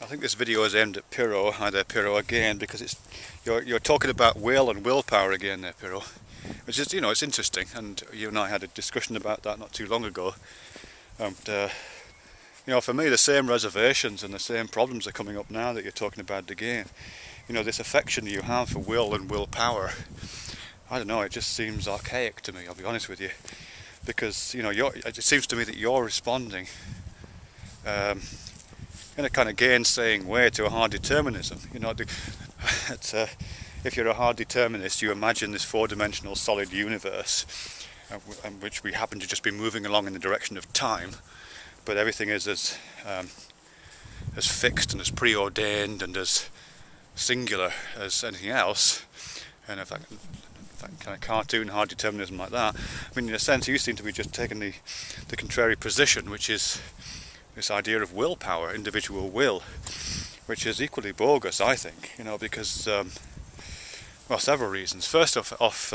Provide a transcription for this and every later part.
think this video is aimed at Piro. Hi there, Piro, again, because you're talking about will and willpower again there, Piro. Which is, it's interesting, and you and I had a discussion about that not too long ago. And for me, the same reservations and the same problems are coming up now that you're talking about it again. This affection you have for will and willpower, I don't know, it just seems archaic to me, I'll be honest with you. Because, it seems to me that you're responding in a kind of gainsaying way to a hard determinism. If you're a hard determinist, you imagine this four-dimensional solid universe in which we happen to just be moving along in the direction of time, but everything is as fixed and as preordained and as singular as anything else. And if that kind of cartoon hard determinism like that, I mean, in a sense you seem to be just taking the contrary position, which is this idea of willpower, individual will, which is equally bogus, I think, because, well, several reasons. First off,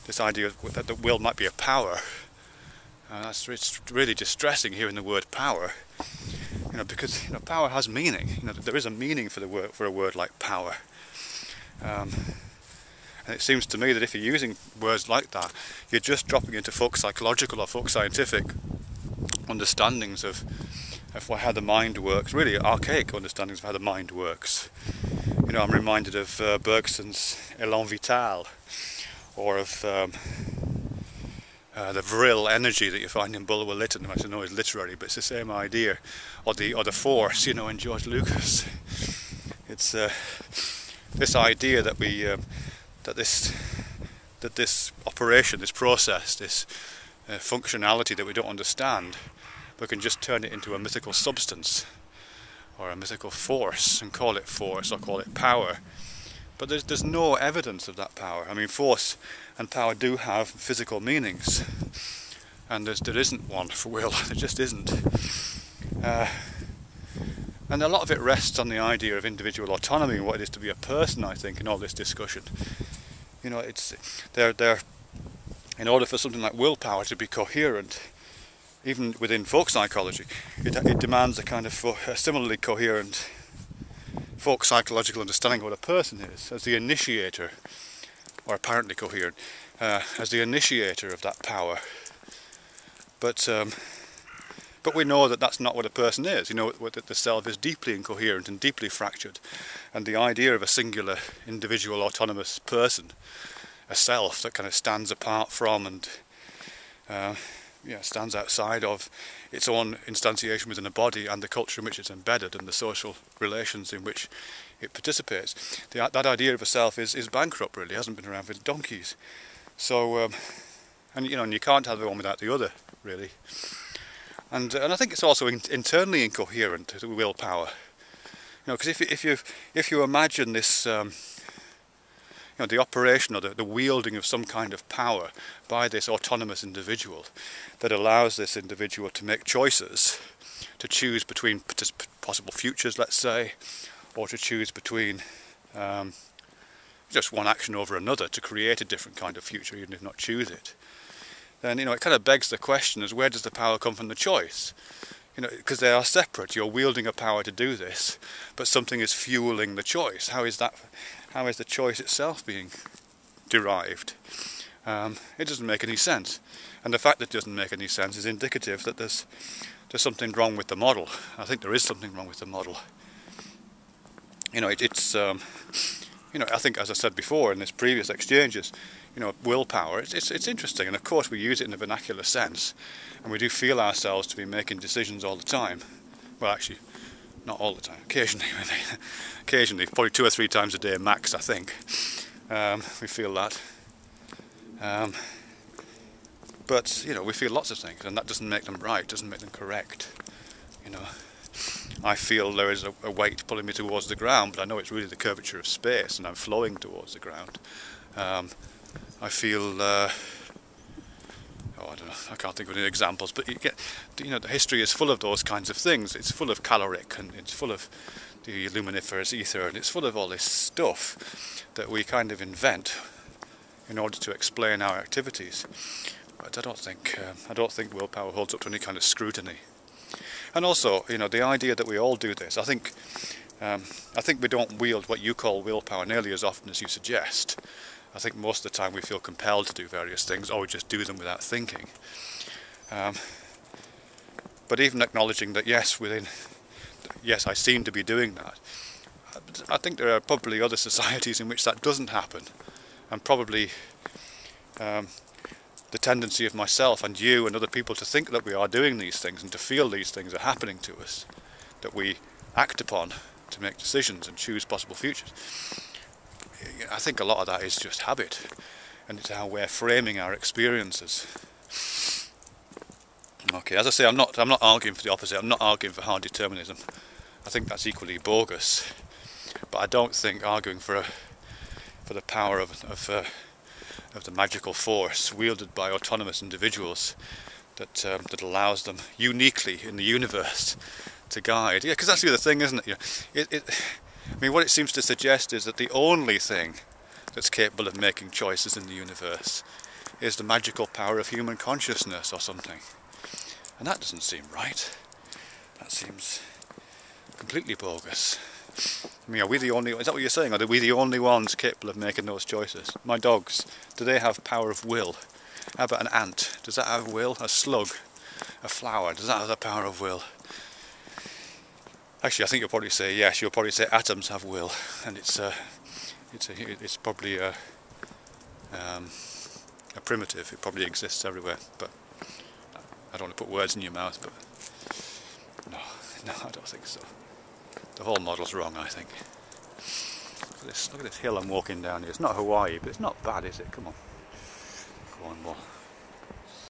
this idea that the will might be a power. It's really distressing hearing the word power, because power has meaning. There is a meaning for a word like power. And it seems to me that if you're using words like that, you're just dropping into folk psychological or folk scientific understandings of how the mind works, really archaic understandings of how the mind works. I'm reminded of Bergson's Élan Vital, or of the Vril energy that you find in Bulwer Lytton, which I know is literary, but it's the same idea, or the force, in George Lucas. It's this idea that that this operation, this process, this functionality that we don't understand, we can just turn it into a mythical substance or a mythical force and call it force or call it power. But there's no evidence of that power. I mean, force and power do have physical meanings, and there isn't one for will. There just isn't. And a lot of it rests on the idea of individual autonomy and what it is to be a person, I think, in all this discussion. They're in order for something like willpower to be coherent, even within folk psychology, it demands a kind of a similarly coherent folk psychological understanding of what a person is, as the initiator, or apparently coherent, as the initiator of that power. But we know that that's not what a person is. That the self is deeply incoherent and deeply fractured, and the idea of a singular, individual, autonomous person, a self that kind of stands apart from and stands outside of its own instantiation within a body and the culture in which it's embedded and the social relations in which it participates. That idea of a self is bankrupt, really. It hasn't been around for donkeys. So, and you can't have the one without the other, really. And I think it's also internally incoherent, the willpower. Because if you imagine this, the operation or the wielding of some kind of power by this autonomous individual that allows this individual to make choices, to choose between possible futures, let's say, or to choose between just one action over another to create a different kind of future, even if not choose it, then it kind of begs the question as where does the power come from the choice? Because they are separate. You're wielding a power to do this, but something is fueling the choice. How is the choice itself being derived? It doesn't make any sense. And the fact that it doesn't make any sense is indicative that there's something wrong with the model. I think there is something wrong with the model. I think, as I said before in this previous exchanges, willpower, it's interesting, and of course we use it in a vernacular sense, and we do feel ourselves to be making decisions all the time. Well, actually, not all the time, occasionally, probably 2 or 3 times a day max, I think. We feel that. But, we feel lots of things, and that doesn't make them right, doesn't make them correct. I feel there is a weight pulling me towards the ground, but I know it's really the curvature of space, and I'm flowing towards the ground. I feel, I don't know, I can't think of any examples, but you get, the history is full of those kinds of things. It's full of caloric, and it's full of the luminiferous ether, and it's full of all this stuff that we kind of invent in order to explain our activities. But I don't think willpower holds up to any kind of scrutiny. And also, you know, the idea that we all do this, I think we don't wield what you call willpower nearly as often as you suggest. I think most of the time we feel compelled to do various things, or we just do them without thinking. But even acknowledging that, yes, I seem to be doing that, I think there are probably other societies in which that doesn't happen, and probably the tendency of myself and you and other people to think that we are doing these things and to feel these things are happening to us, that we act upon to make decisions and choose possible futures. I think a lot of that is just habit, and it's how we're framing our experiences. Okay, as I say, I'm not arguing for the opposite. I'm not arguing for hard determinism. I think that's equally bogus. But I don't think arguing for the power of the magical force wielded by autonomous individuals that allows them uniquely in the universe to guide. Yeah, because that's the other thing, isn't it? I mean, what it seems to suggest is that the only thing that's capable of making choices in the universe is the magical power of human consciousness or something. And that doesn't seem right. That seems completely bogus. I mean, are we the only... Is that what you're saying? Are we the only ones capable of making those choices? My dogs, do they have power of will? How about an ant? Does that have will? A slug? A flower? Does that have the power of will? Actually, I think you'll probably say yes. You'll probably say atoms have will, and it's probably a primitive. It probably exists everywhere. But I don't want to put words in your mouth. But no, I don't think so. The whole model's wrong, I think. Look at this hill I'm walking down here. It's not Hawaii, but it's not bad, is it? Come on. Go on, more.